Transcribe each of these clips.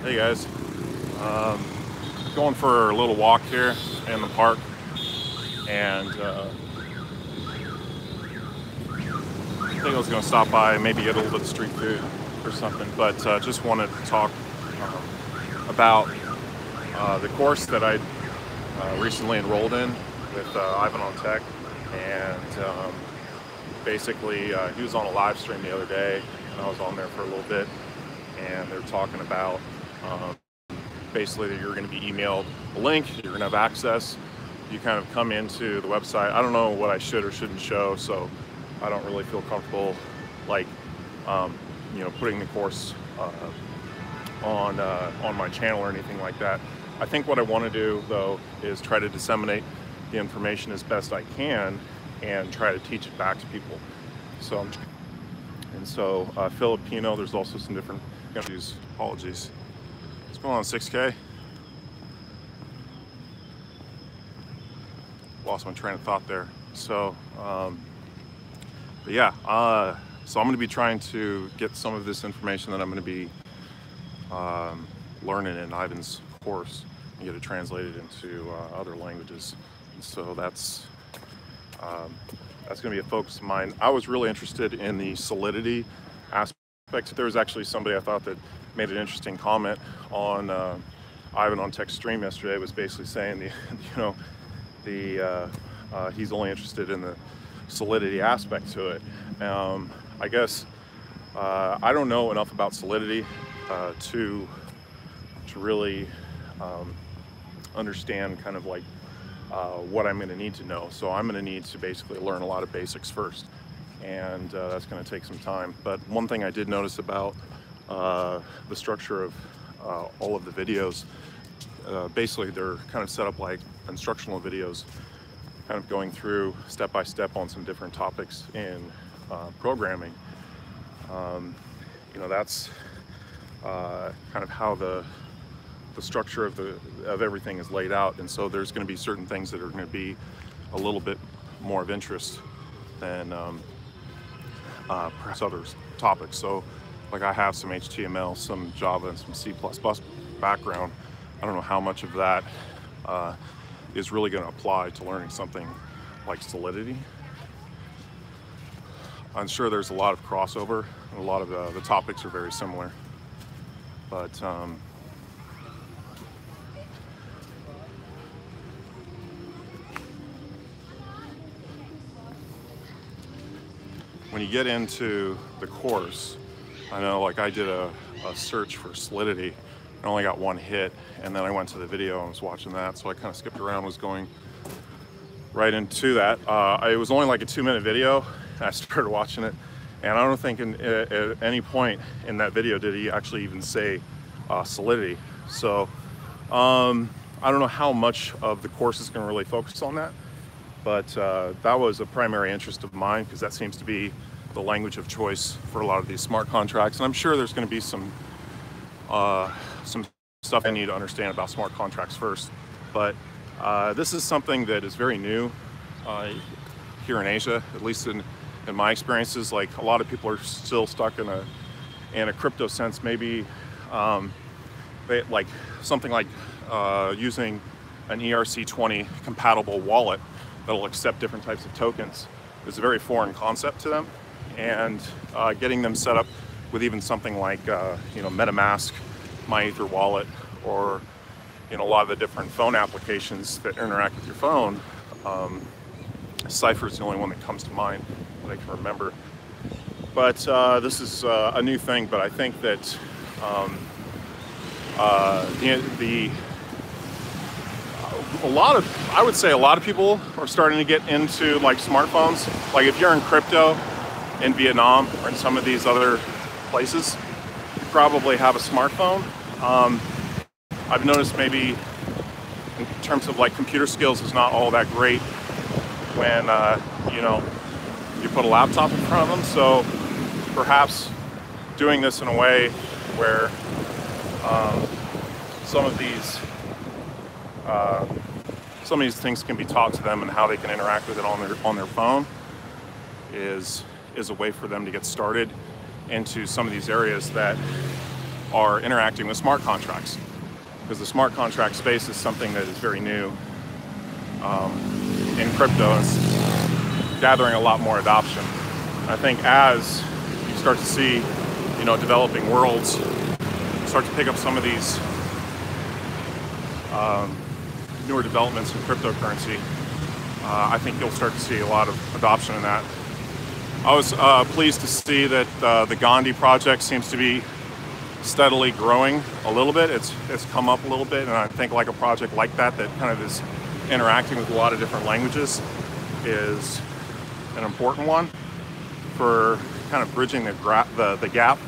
Hey guys, um, going for a little walk here in the park, and I think I was going to stop by, maybe get a little bit of street food or something, but just wanted to talk about the course that I recently enrolled in with Ivan on Tech, and basically he was on a live stream the other day, and I was on there for a little bit, and they're talking about basically that you're going to be emailed a link, you're going to have access, you kind of come into the website. I don't know what I should or shouldn't show, so I don't really feel comfortable like putting the course on my channel or anything like that. I think what I want to do though is try to disseminate the information as best I can and try to teach it back to people. So Filipino, there's also some different apologies. What's going on, 6K? Lost my train of thought there. So, but yeah, so I'm going to be trying to get some of this information that I'm going to be learning in Ivan's course and get it translated into other languages. And so that's going to be a focus of mine. I was really interested in the Solidity aspect. There was actually somebody I thought that made an interesting comment on Ivan on Tech stream yesterday. Was basically saying he's only interested in the Solidity aspect to it. I guess I don't know enough about Solidity to really understand kind of like what I'm going to need to know. So I'm going to need to basically learn a lot of basics first, and that's going to take some time. But one thing I did notice about the structure of all of the videos, basically they're kind of set up like instructional videos, kind of going through step by step on some different topics in programming. That's kind of how the structure of everything is laid out, and so there's going to be certain things that are going to be a little bit more of interest than perhaps other topics. So like I have some HTML, some Java, and some C++ background. I don't know how much of that is really going to apply to learning something like Solidity. I'm sure there's a lot of crossover, and a lot of the topics are very similar, but when you get into the course, I know like I did a search for Solidity. I only got one hit, and then I went to the video and was watching that, so I kind of skipped around, was going right into that. It was only like a 2-minute video, and I started watching it, and I don't think at any point in that video did he actually even say Solidity. So I don't know how much of the course is going to really focus on that, but that was a primary interest of mine because that seems to be the language of choice for a lot of these smart contracts, and I'm sure there's going to be some stuff I need to understand about smart contracts first. But this is something that is very new here in Asia, at least in my experiences. Like a lot of people are still stuck in a crypto sense. Maybe like something like using an ERC20 compatible wallet that'll accept different types of tokens is a very foreign concept to them, and getting them set up with even something like MetaMask, MyEther wallet, or a lot of the different phone applications that interact with your phone. Cypher is the only one that comes to mind that I can remember. But this is a new thing. But I think that I would say a lot of people are starting to get into like smartphones. Like if you're in crypto in Vietnam or in some of these other places, you probably have a smartphone. I've noticed maybe in terms of like computer skills is not all that great when you put a laptop in front of them. So perhaps doing this in a way where some of these things can be taught to them and how they can interact with it on their phone is a way for them to get started into some of these areas that are interacting with smart contracts, because the smart contract space is something that is very new in crypto. It's gathering a lot more adoption. I think as you start to see, developing worlds start to pick up some of these newer developments in cryptocurrency, I think you'll start to see a lot of adoption in that. I was pleased to see that the Gandhi project seems to be steadily growing a little bit. It's come up a little bit, and I think like a project like that kind of is interacting with a lot of different languages is an important one for kind of bridging the gap.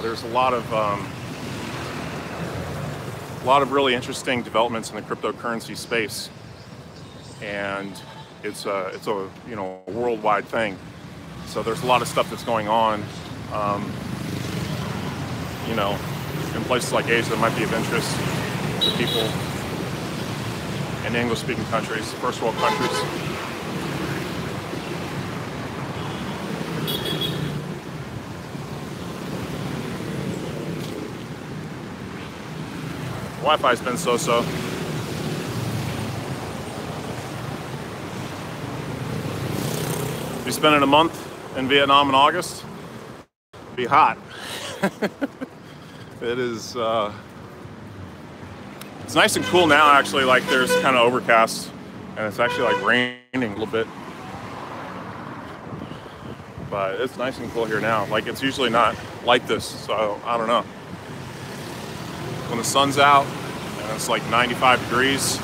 There's a lot of really interesting developments in the cryptocurrency space, and it's a worldwide thing. So there's a lot of stuff that's going on, in places like Asia that might be of interest to people in English-speaking countries, first world countries. Wi-Fi's been so-so. Be spending a month in Vietnam in August. Be hot. It is. It's nice and cool now. Actually, like there's kind of overcast, and it's actually like raining a little bit. But it's nice and cool here now. Like it's usually not like this, so I don't know. When the sun's out and it's like 95 degrees.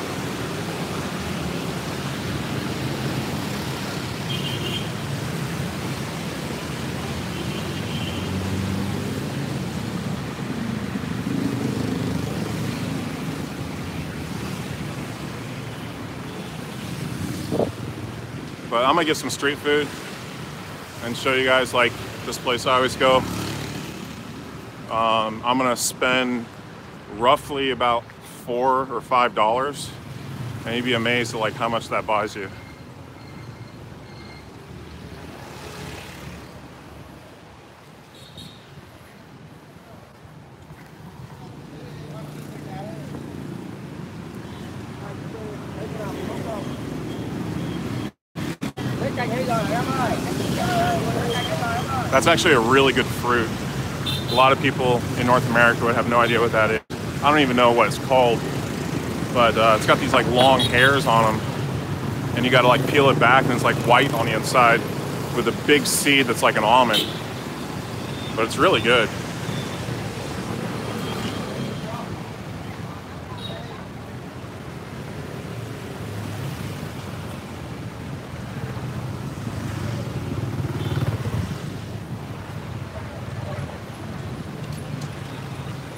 But I'm gonna get some street food and show you guys like this place I always go. I'm gonna spend roughly about $4 or $5, and you'd be amazed at like how much that buys you. That's actually a really good fruit. A lot of people in North America would have no idea what that is. I don't even know what it's called, but it's got these like long hairs on them, and you got to like peel it back, and it's like white on the inside with a big seed that's like an almond, but it's really good.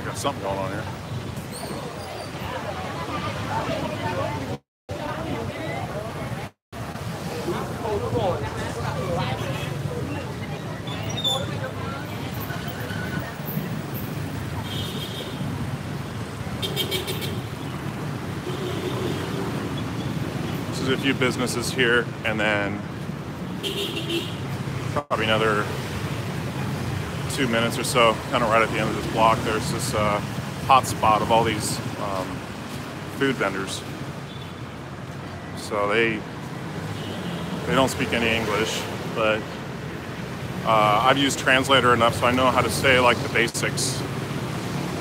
Got something going on here. A few businesses here, and then probably another 2 minutes or so, kind of right at the end of this block, there's this hot spot of all these food vendors. So they don't speak any English, but I've used Translator enough so I know how to say like the basics.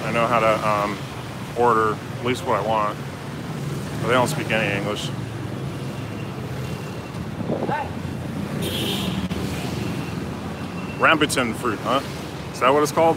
I know how to order at least what I want, but they don't speak any English. Rambutan fruit, huh? Is that what it's called?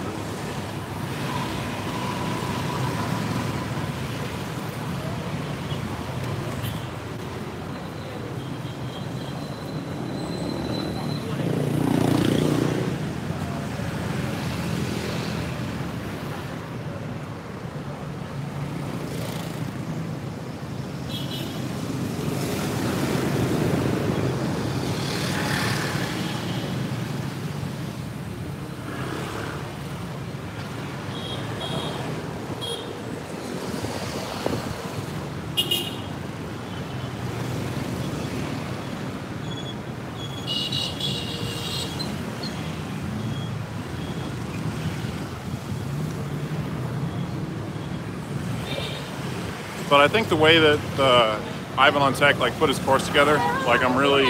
But I think the way that Ivan on Tech like put his course together, like I'm really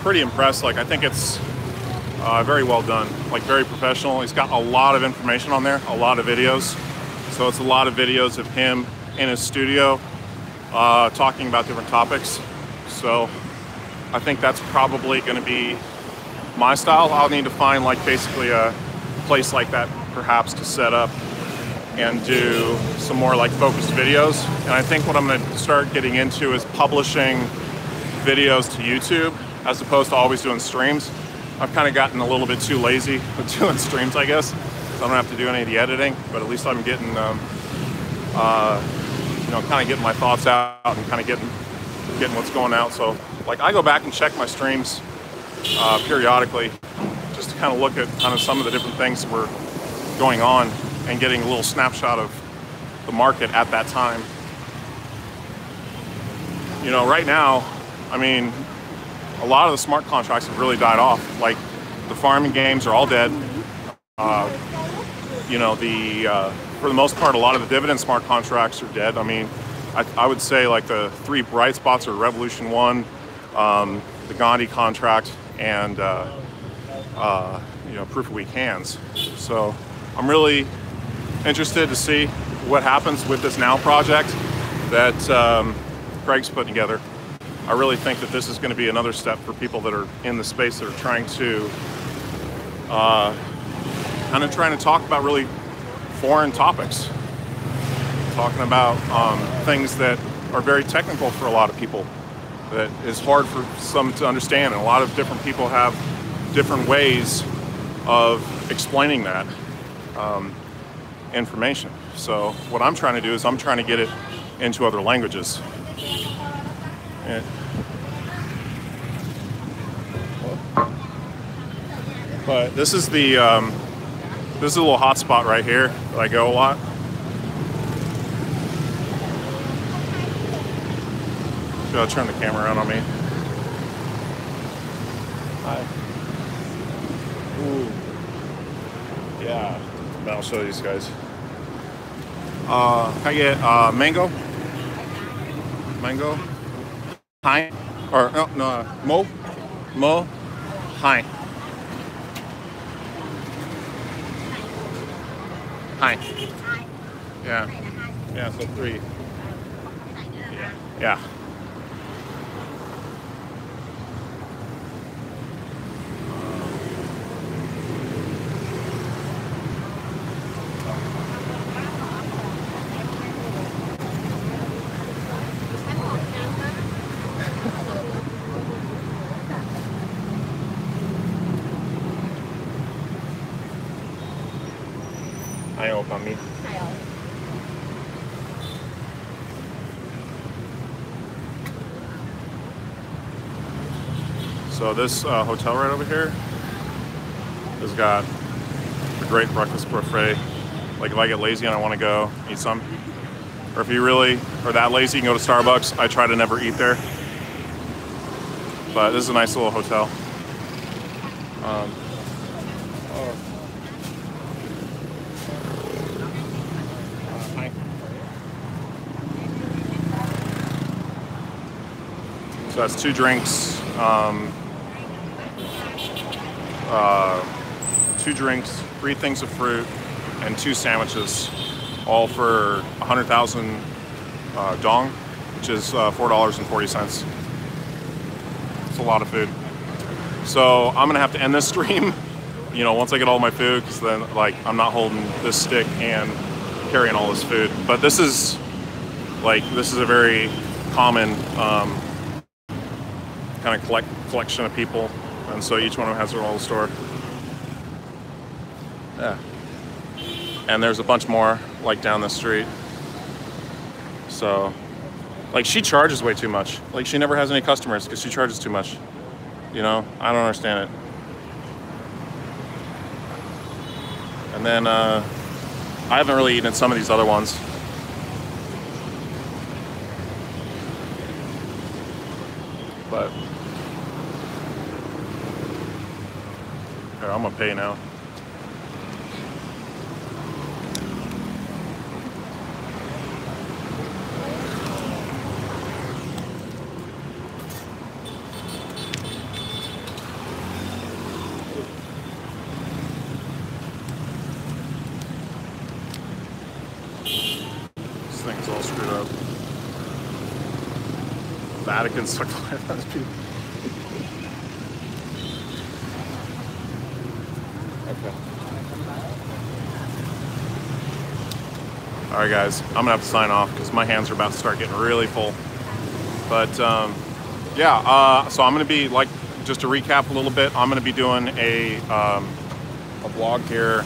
pretty impressed. Like I think it's very well done, like very professional. He's got a lot of information on there, a lot of videos. So it's a lot of videos of him in his studio talking about different topics. So I think that's probably going to be my style. I'll need to find like basically a place like that perhaps to set up and do some more like focused videos. And I think what I'm going to start getting into is publishing videos to YouTube as opposed to always doing streams. I've kind of gotten a little bit too lazy with doing streams, I guess. So I don't have to do any of the editing, but at least I'm getting, you know, kind of getting my thoughts out and kind of getting what's going out. So like I go back and check my streams periodically just to kind of look at kind of some of the different things that were going on and getting a little snapshot of the market at that time. You know, right now, I mean, a lot of the smart contracts have really died off. Like the farming games are all dead. You know, for the most part, a lot of the dividend smart contracts are dead. I mean, I would say like the three bright spots are Revolution One, the Gandhi contract, and you know, Proof of Weak Hands. So I'm really interested to see what happens with this Now project that Craig's putting together. I really think that this is going to be another step for people that are in the space that are trying to trying to talk about really foreign topics, talking about things that are very technical for a lot of people, that is hard for some to understand, and a lot of different people have different ways of explaining that information. So what I'm trying to do is I'm trying to get it into other languages. And but this is the this is a little hot spot right here that I go a lot. Should I turn the camera around on me? Hi. Ooh. Yeah. I'll show these guys. Can I get mango? Mango? Hi. Or no, Mo. Hi. Hi. Yeah. Yeah, so 3. Yeah. Ayaw kami. Ayaw. So this hotel right over here has got a great breakfast buffet. Like if I get lazy and I want to go eat some, or if you really are that lazy, you can go to Starbucks. I try to never eat there, but this is a nice little hotel. Hi. So that's 2 drinks. 2 drinks, 3 things of fruit, and 2 sandwiches, all for 100,000 dong, which is $4.40. It's a lot of food. So I'm gonna have to end this stream, you know, once I get all my food, because then like I'm not holding this stick and carrying all this food. But this is a very common kind of collection of people, and so each one of them has their own little store. Yeah. And there's a bunch more like down the street. So like she charges way too much. Like she never has any customers because she charges too much. You know, I don't understand it. And then I haven't really eaten at some of these other ones. But here, I'm gonna pay now. thing's all screwed up. Vatican took 500 people. Okay. All right, guys, I'm gonna have to sign off because my hands are about to start getting really full. But yeah, so I'm gonna be like, just to recap a little bit, I'm gonna be doing a vlog here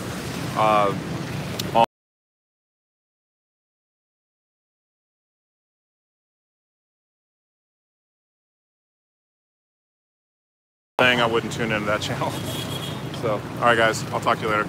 on saying I wouldn't tune into that channel. So, all right, guys, I'll talk to you later.